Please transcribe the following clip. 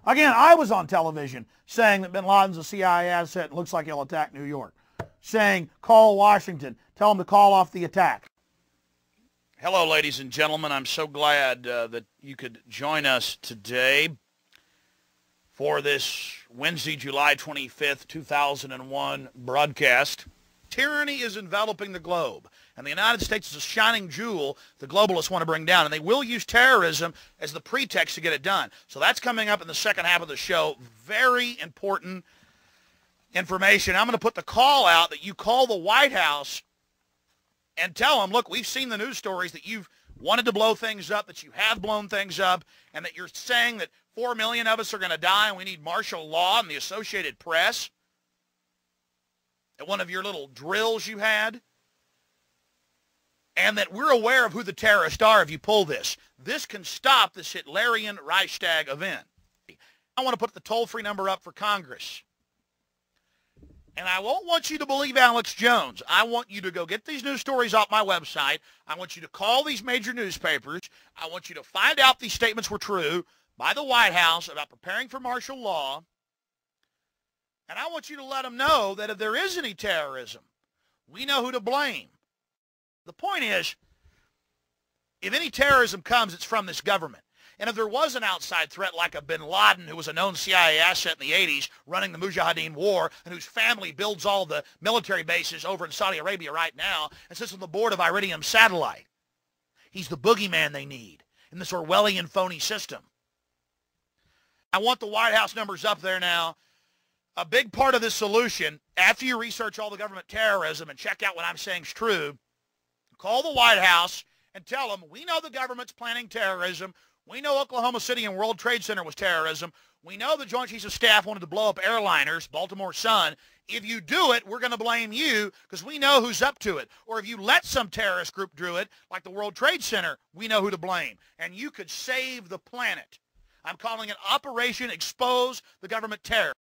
Again, I was on television saying that bin Laden's a CIA asset and looks like he'll attack New York. Saying, call Washington, tell them to call off the attack. Hello, ladies and gentlemen. I'm so glad that you could join us today for this Wednesday, July 25th, 2001 broadcast. Tyranny is enveloping the globe, and the United States is a shining jewel the globalists want to bring down, and they will use terrorism as the pretext to get it done. So that's coming up in the second half of the show. Very important information. I'm going to put the call out that you call the White House and tell them, look, we've seen the news stories that you've wanted to blow things up, that you have blown things up, and that you're saying that 4 million of us are going to die and we need martial law and the Associated Press at one of your little drills you had, and that we're aware of who the terrorists are if you pull this. This can stop this Hitlerian Reichstag event. I want to put the toll-free number up for Congress. And I won't want you to believe Alex Jones. I want you to go get these news stories off my website. I want you to call these major newspapers. I want you to find out these statements were true by the White House about preparing for martial law. And I want you to let them know that if there is any terrorism, we know who to blame. The point is, if any terrorism comes, it's from this government. And if there was an outside threat like a bin Laden, who was a known CIA asset in the 80s, running the Mujahideen war, and whose family builds all the military bases over in Saudi Arabia right now, and sits on the board of Iridium Satellite, he's the boogeyman they need in this Orwellian phony system. I want the White House numbers up there now. A big part of this solution, after you research all the government terrorism and check out what I'm saying is true, call the White House and tell them, we know the government's planning terrorism. We know Oklahoma City and World Trade Center was terrorism. We know the Joint Chiefs of Staff wanted to blow up airliners, Baltimore Sun. If you do it, we're going to blame you because we know who's up to it. Or if you let some terrorist group do it, like the World Trade Center, we know who to blame. And you could save the planet. I'm calling it Operation Expose the Government Terror.